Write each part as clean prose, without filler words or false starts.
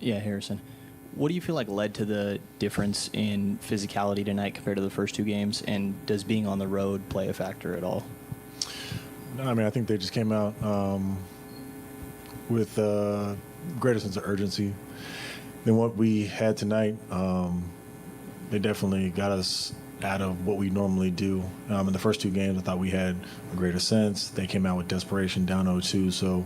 Yeah, Harrison. What do you feel like led to the difference in physicality tonight compared to the first two games? And does being on the road play a factor at all? No, I mean, I think they just came out with a greater sense of urgency than what we had tonight. They definitely got us out of what we normally do. In the first two games, I thought we had a greater sense. They came out with desperation, down 0-2. So,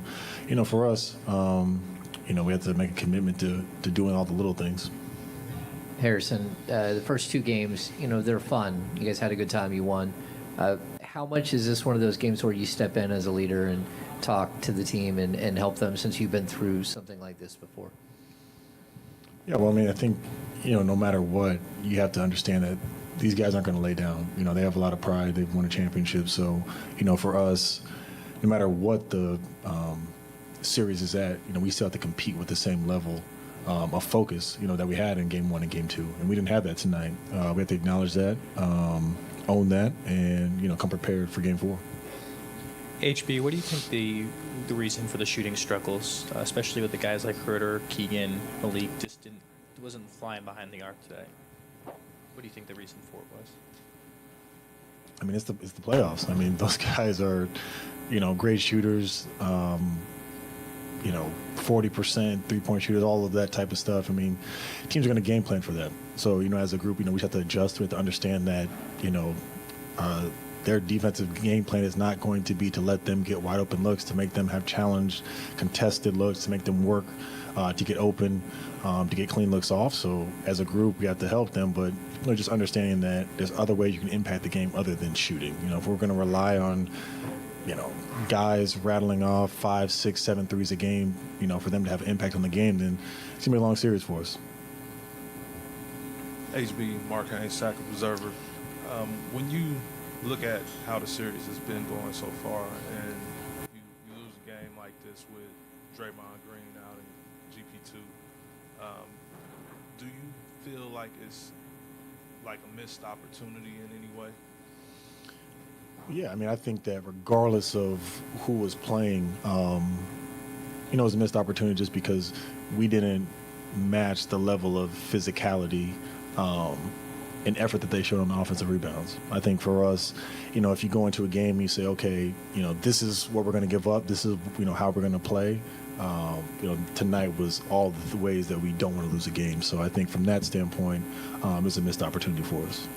for us, we have to make a commitment to doing all the little things. Harrison, the first two games, they're fun. You guys had a good time. You won. How much is this one of those games where you step in as a leader and talk to the team and help them since you've been through something like this before? Yeah, well, I mean, I think, no matter what, you have to understand that these guys aren't going to lay down. They have a lot of pride. They've won a championship. So, for us, no matter what the series is at, we still have to compete with the same level of focus, that we had in game one and game two. And we didn't have that tonight. We have to acknowledge that, own that, and, come prepared for game four. HB, what do you think the reason for the shooting struggles, especially with the guys like Herter, Keegan, Malik, just wasn't flying behind the arc today? What do you think the reason for it was? I mean, it's the playoffs. I mean, those guys are, great shooters. 40% three-point shooters, all of that type of stuff. I mean, teams are going to game plan for that. So, as a group, we just have to adjust. We have to understand that, their defensive game plan is not going to be to let them get wide open looks, to make them have challenged, contested looks, to make them work to get open, to get clean looks off. So as a group, we have to help them, but just understanding that there's other ways you can impact the game other than shooting. If we're going to rely on, guys rattling off 5, 6, 7 threes a game, for them to have an impact on the game, then it's going to be a long series for us. HB, Mark Haynes, Sac Observer. When you look at how the series has been going so far, and you lose a game like this with Draymond Green out in GP2, do you feel like it's like a missed opportunity in any way? Yeah, I mean, I think that regardless of who was playing, it was a missed opportunity just because we didn't match the level of physicality and effort that they showed on the offensive rebounds. I think for us, if you go into a game and you say, okay, this is what we're going to give up, this is, how we're going to play, tonight was all the ways that we don't want to lose a game. So I think from that standpoint, it's a missed opportunity for us.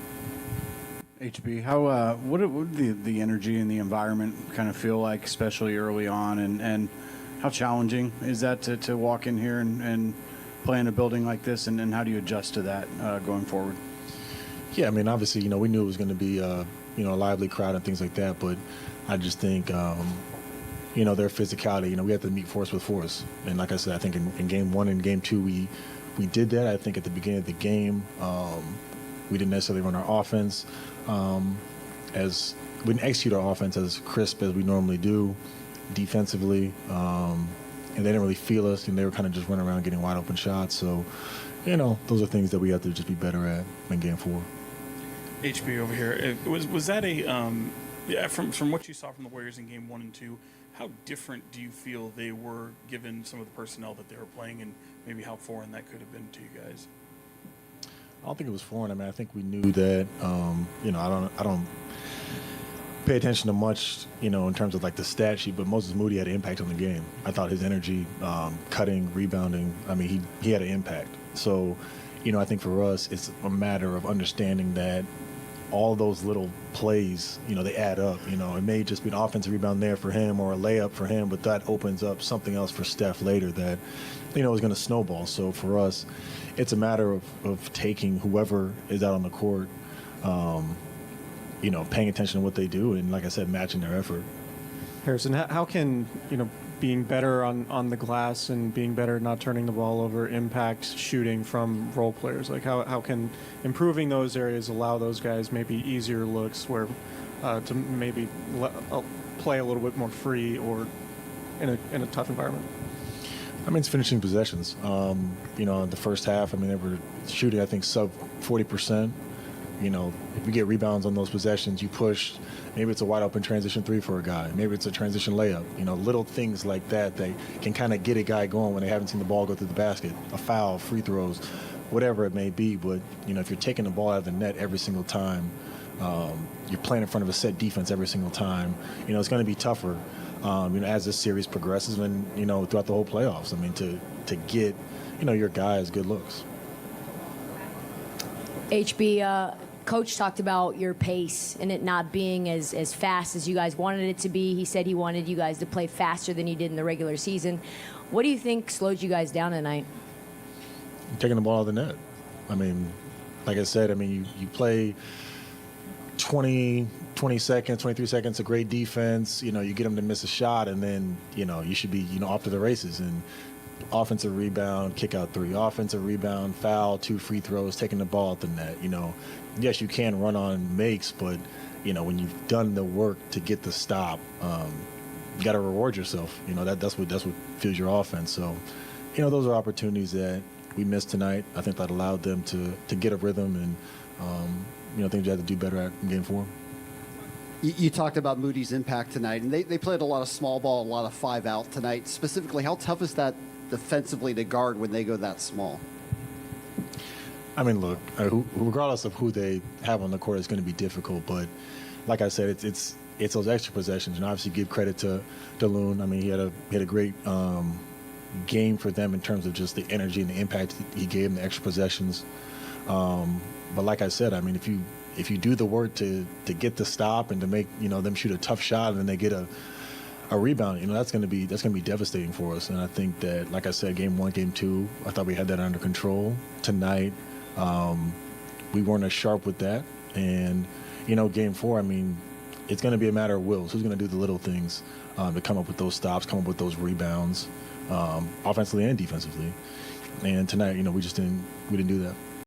HB, how what did the energy and the environment kind of feel like, especially early on, and how challenging is that to walk in here and play in a building like this, and how do you adjust to that going forward? Yeah, I mean, obviously, we knew it was going to be, a lively crowd and things like that. But I just think, their physicality, we have to meet force with force. And like I said, I think in game one and game two, we did that. I think at the beginning of the game, we didn't necessarily run our offense as we didn't execute our offense as crisp as we normally do defensively. And they didn't really feel us, and they were kind of just running around getting wide open shots. So, those are things that we have to just be better at in game four. HB over here. Was that from what you saw from the Warriors in game 1 and 2, how different do you feel they were given some of the personnel that they were playing, and maybe how foreign that could have been to you guys? I don't think it was foreign. I mean, I think we knew that. I don't pay attention to much, in terms of like the stat sheet, but Moses Moody had an impact on the game. I thought his energy, cutting, rebounding, I mean, he had an impact. So, I think for us, it's a matter of understanding that all those little plays, they add up. It may just be an offensive rebound there for him or a layup for him, but that opens up something else for Steph later that, is going to snowball. So for us, it's a matter of taking whoever is out on the court, paying attention to what they do, and like I said, matching their effort. Harrison, how can, being better on the glass and being better at not turning the ball over impact shooting from role players? Like how can improving those areas allow those guys maybe easier looks where to maybe play a little bit more free or in a tough environment? I mean, it's finishing possessions. The first half, I mean, they were shooting, I think, sub 40%. You know, if you get rebounds on those possessions, you push. Maybe it's a wide open transition three for a guy. Maybe it's a transition layup. You know, little things like that can kind of get a guy going when they haven't seen the ball go through the basket. A foul, free throws, whatever it may be. But, you know, if you're taking the ball out of the net every single time, you're playing in front of a set defense every single time, you know, it's going to be tougher, you know, as this series progresses and, you know, throughout the whole playoffs. I mean, to get, you know, your guys good looks. HB, Coach talked about your pace and it not being as fast as you guys wanted it to be. He said he wanted you guys to play faster than you did in the regular season. What do you think slowed you guys down tonight? Taking the ball out of the net. I mean, like I said, I mean, you play 20 seconds, 23 seconds, a great defense. You know, you get them to miss a shot, and then, you know, you should be, you know, off to the races. And offensive rebound, kick out three, offensive rebound, foul, 2 free throws, taking the ball at the net. You know, yes, you can run on makes, but, you know, when you've done the work to get the stop, you got to reward yourself. You know, that's what fuels your offense. So, you know, those are opportunities that we missed tonight. I think that allowed them to get a rhythm and, you know, things you had to do better at in Game 4. You talked about Moody's impact tonight, and they played a lot of small ball, a lot of 5-out tonight. Specifically, how tough is that defensively to guard when they go that small? I mean, look, regardless of who they have on the court, it's going to be difficult. But like I said, it's those extra possessions, and obviously give credit to Loon. I mean, he had a great game for them in terms of just the energy and the impact he gave them, the extra possessions. But like I said, I mean, if you do the work to get the stop and to make, you know, them shoot a tough shot and then they get a rebound, you know, that's going to be devastating for us. And I think that, like I said, Game 1, Game 2, I thought we had that under control. Tonight, we weren't as sharp with that. And, you know, Game 4, I mean, it's going to be a matter of wills. Who's going to do the little things to come up with those stops, come up with those rebounds, offensively and defensively. And tonight, you know, we didn't do that.